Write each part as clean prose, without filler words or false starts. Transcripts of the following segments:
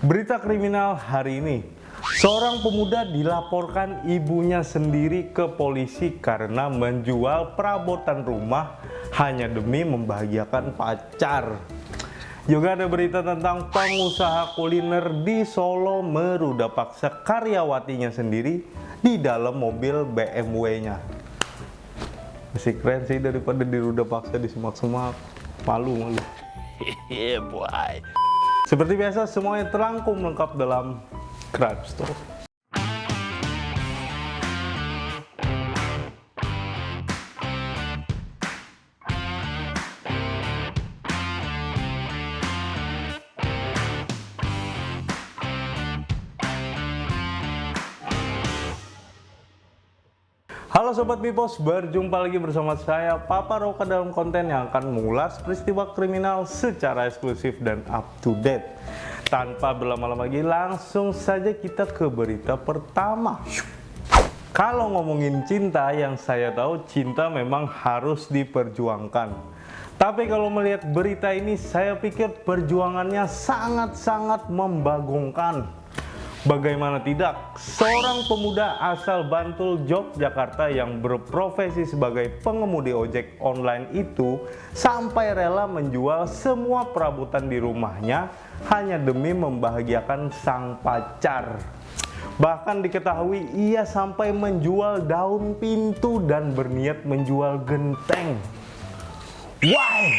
Berita kriminal hari ini, seorang pemuda dilaporkan ibunya sendiri ke polisi karena menjual perabotan rumah hanya demi membahagiakan pacar. Juga ada berita tentang pengusaha kuliner di Solo meruda paksa karyawatinya sendiri di dalam mobil BMW-nya. Masih keren sih daripada diruda paksa di semak-semak. Malu. Yeah, boy. Seperti biasa, semuanya terangkum lengkap dalam Crime Story. Halo Sobat Bipos, berjumpa lagi bersama saya Papa Roka dalam konten yang akan mengulas peristiwa kriminal secara eksklusif dan up to date. Tanpa berlama-lama lagi, langsung saja kita ke berita pertama. Kalau ngomongin cinta, yang saya tahu cinta memang harus diperjuangkan. Tapi kalau melihat berita ini, saya pikir perjuangannya sangat-sangat membagongkan. Bagaimana tidak, seorang pemuda asal Bantul, Yogyakarta yang berprofesi sebagai pengemudi ojek online itu sampai rela menjual semua perabotan di rumahnya hanya demi membahagiakan sang pacar. Bahkan diketahui ia sampai menjual daun pintu dan berniat menjual genteng. Why?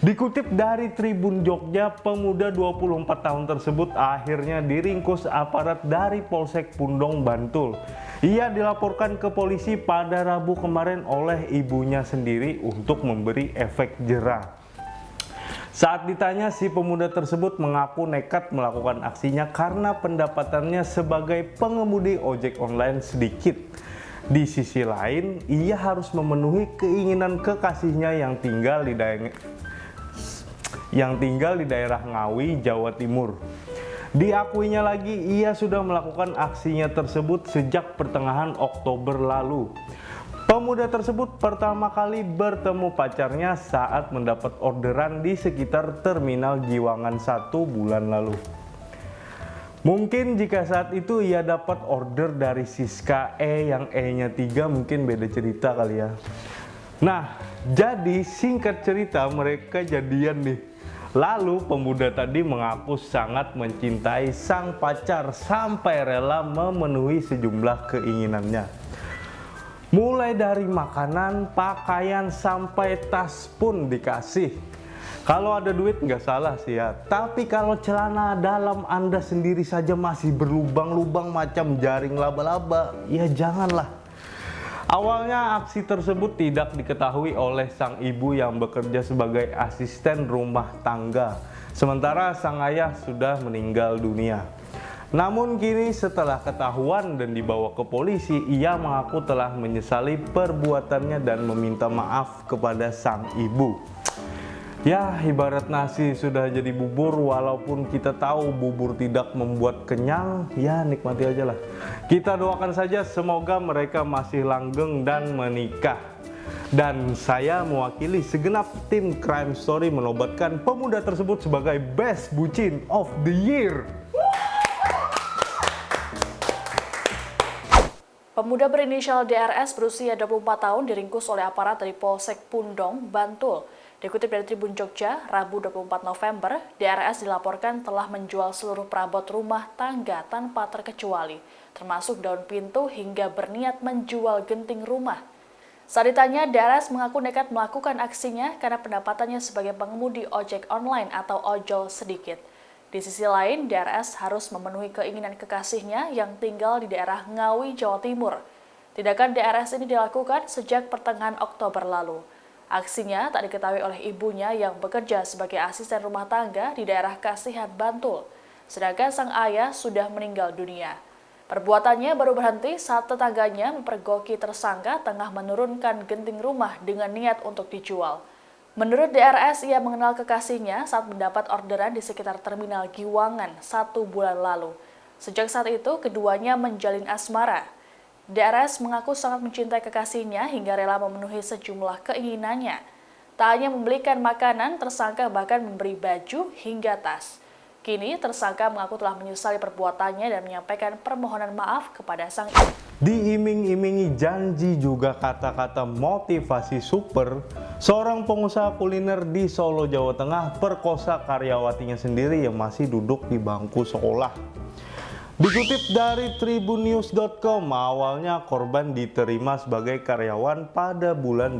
Dikutip dari Tribun Jogja, pemuda 24 tahun tersebut akhirnya diringkus aparat dari Polsek Pundong, Bantul. Ia dilaporkan ke polisi pada Rabu kemarin oleh ibunya sendiri untuk memberi efek jera. Saat ditanya, si pemuda tersebut mengaku nekat melakukan aksinya karena pendapatannya sebagai pengemudi ojek online sedikit. Di sisi lain, ia harus memenuhi keinginan kekasihnya yang tinggal di daerah Ngawi, Jawa Timur. Diakuinya lagi, ia sudah melakukan aksinya tersebut sejak pertengahan Oktober lalu. Pemuda tersebut pertama kali bertemu pacarnya saat mendapat orderan di sekitar Terminal Giwangan 1 bulan lalu. Mungkin jika saat itu ia dapat order dari Siska E yang E-nya 3, mungkin beda cerita kali ya. Nah, jadi singkat cerita mereka jadian nih. Lalu pemuda tadi mengaku sangat mencintai sang pacar sampai rela memenuhi sejumlah keinginannya. Mulai dari makanan, pakaian, sampai tas pun dikasih. Kalau ada duit nggak salah sih ya, tapi kalau celana dalam Anda sendiri saja masih berlubang-lubang macam jaring laba-laba, ya janganlah. Awalnya aksi tersebut tidak diketahui oleh sang ibu yang bekerja sebagai asisten rumah tangga, sementara sang ayah sudah meninggal dunia. Namun kini setelah ketahuan dan dibawa ke polisi, ia mengaku telah menyesali perbuatannya dan meminta maaf kepada sang ibu. Ya, ibarat nasi sudah jadi bubur, walaupun kita tahu bubur tidak membuat kenyang, ya nikmati aja lah. Kita doakan saja semoga mereka masih langgeng dan menikah. Dan saya mewakili segenap tim Crime Story menobatkan pemuda tersebut sebagai Best Bucin of the Year. Pemuda berinisial DRS berusia 24 tahun diringkus oleh aparat dari Polsek Pundong, Bantul. Dikutip dari Tribun Jogja, Rabu 24 November, DRS dilaporkan telah menjual seluruh perabot rumah tangga tanpa terkecuali, termasuk daun pintu hingga berniat menjual genting rumah. Saat ditanya, DRS mengaku nekat melakukan aksinya karena pendapatannya sebagai pengemudi ojek online atau ojol sedikit. Di sisi lain, DRS harus memenuhi keinginan kekasihnya yang tinggal di daerah Ngawi, Jawa Timur. Tindakan DRS ini dilakukan sejak pertengahan Oktober lalu. Aksinya tak diketahui oleh ibunya yang bekerja sebagai asisten rumah tangga di daerah Kasihan, Bantul. Sedangkan sang ayah sudah meninggal dunia. Perbuatannya baru berhenti saat tetangganya mempergoki tersangka tengah menurunkan genting rumah dengan niat untuk dijual. Menurut DRS, ia mengenal kekasihnya saat mendapat orderan di sekitar Terminal Giwangan 1 bulan lalu. Sejak saat itu, keduanya menjalin asmara. DRS mengaku sangat mencintai kekasihnya hingga rela memenuhi sejumlah keinginannya. Tak hanya membelikan makanan, tersangka bahkan memberi baju hingga tas. Kini, tersangka mengaku telah menyesali perbuatannya dan menyampaikan permohonan maaf kepada sang istri. Diiming-imingi janji juga kata-kata motivasi super, seorang pengusaha kuliner di Solo, Jawa Tengah perkosa karyawatinya sendiri yang masih duduk di bangku sekolah. Dikutip dari tribunnews.com, awalnya korban diterima sebagai karyawan pada bulan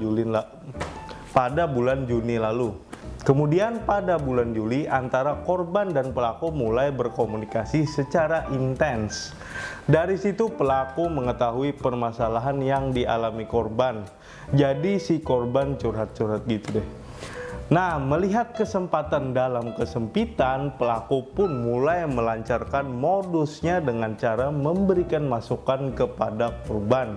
Juni lalu. Kemudian pada bulan Juli antara korban dan pelaku mulai berkomunikasi secara intens. Dari situ pelaku mengetahui permasalahan yang dialami korban. Jadi si korban curhat-curhat gitu deh. Nah, melihat kesempatan dalam kesempitan, pelaku pun mulai melancarkan modusnya dengan cara memberikan masukan kepada korban.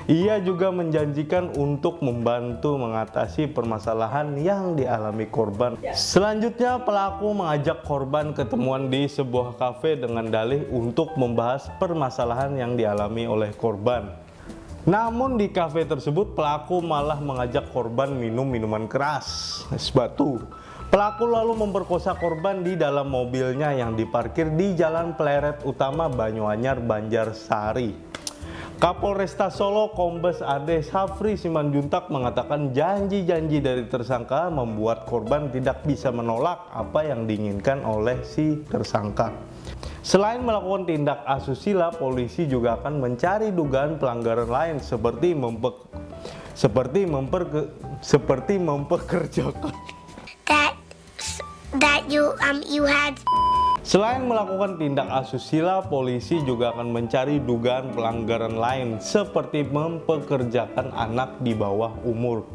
Ia juga menjanjikan untuk membantu mengatasi permasalahan yang dialami korban. Selanjutnya, pelaku mengajak korban ketemuan di sebuah kafe dengan dalih untuk membahas permasalahan yang dialami oleh korban. Namun di kafe tersebut, pelaku malah mengajak korban minum minuman keras, es batu. Pelaku lalu memperkosa korban di dalam mobilnya yang diparkir di Jalan Pleret Utama Banyuanyar, Banjarsari. Kapolresta Solo Kombes Ade Safri Simanjuntak mengatakan janji-janji dari tersangka membuat korban tidak bisa menolak apa yang diinginkan oleh si tersangka. Selain melakukan tindak asusila, polisi juga akan mencari dugaan pelanggaran lain seperti mempekerjakan. Selain melakukan tindak asusila, polisi juga akan mencari dugaan pelanggaran lain seperti mempekerjakan anak di bawah umur.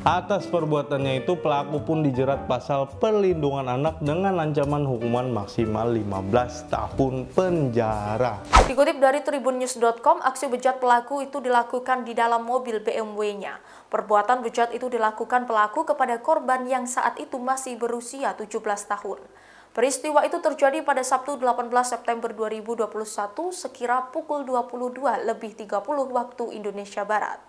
Atas perbuatannya itu, pelaku pun dijerat pasal perlindungan anak dengan ancaman hukuman maksimal 15 tahun penjara. Dikutip dari tribunnews.com, aksi bejat pelaku itu dilakukan di dalam mobil BMW-nya. Perbuatan bejat itu dilakukan pelaku kepada korban yang saat itu masih berusia 17 tahun. Peristiwa itu terjadi pada Sabtu 18 September 2021 sekira pukul 22.30 waktu Indonesia Barat.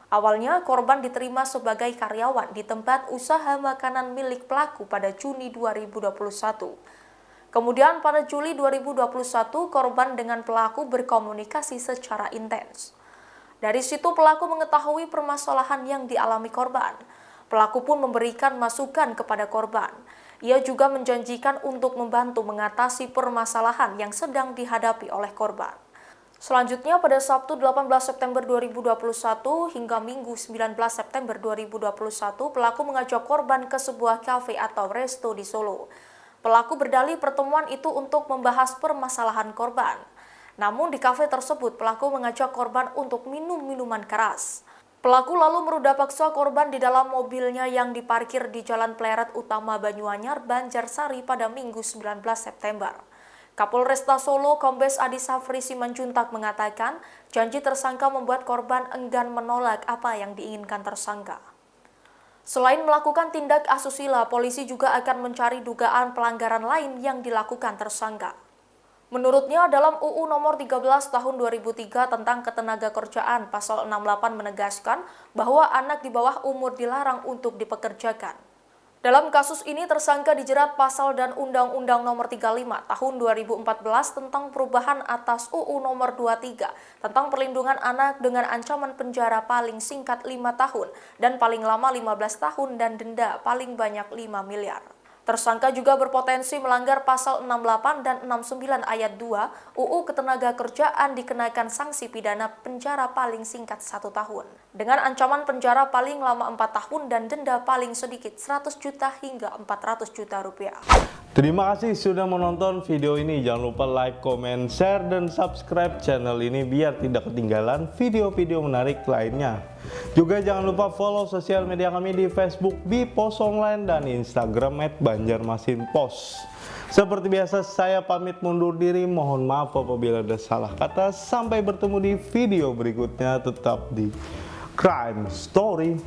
Awalnya, korban diterima sebagai karyawan di tempat usaha makanan milik pelaku pada Juni 2021. Kemudian pada Juli 2021, korban dengan pelaku berkomunikasi secara intens. Dari situ pelaku mengetahui permasalahan yang dialami korban. Pelaku pun memberikan masukan kepada korban. Ia juga menjanjikan untuk membantu mengatasi permasalahan yang sedang dihadapi oleh korban. Selanjutnya pada Sabtu 18 September 2021 hingga Minggu 19 September 2021, pelaku mengajak korban ke sebuah kafe atau resto di Solo. Pelaku berdalih pertemuan itu untuk membahas permasalahan korban. Namun di kafe tersebut pelaku mengajak korban untuk minum minuman keras. Pelaku lalu merudah paksa korban di dalam mobilnya yang diparkir di Jalan Pleret Utama Banyuanyar, Banjarsari pada Minggu 19 September. Kapolresta Solo Kombes Ade Safri Simanjuntak mengatakan janji tersangka membuat korban enggan menolak apa yang diinginkan tersangka. Selain melakukan tindak asusila, polisi juga akan mencari dugaan pelanggaran lain yang dilakukan tersangka. Menurutnya, dalam UU Nomor 13 Tahun 2003 tentang Ketenagakerjaan Pasal 68 menegaskan bahwa anak di bawah umur dilarang untuk dipekerjakan. Dalam kasus ini, tersangka dijerat pasal dan Undang-Undang Nomor 35 Tahun 2014 tentang perubahan atas UU Nomor 23 tentang perlindungan anak dengan ancaman penjara paling singkat 5 tahun dan paling lama 15 tahun dan denda paling banyak 5 miliar. Tersangka juga berpotensi melanggar pasal 68 dan 69 ayat 2 UU Ketenagakerjaan dikenakan sanksi pidana penjara paling singkat 1 tahun. Dengan ancaman penjara paling lama 4 tahun dan denda paling sedikit 100 juta hingga 400 juta rupiah. Terima kasih sudah menonton video ini. Jangan lupa like, comment, share, dan subscribe channel ini biar tidak ketinggalan video-video menarik lainnya. Juga jangan lupa follow sosial media kami di Facebook Bipos Online dan Instagram @banjarmasinpos. Seperti biasa, saya pamit mundur diri. Mohon maaf apabila ada salah kata. Sampai bertemu di video berikutnya. Tetap di Crime Story.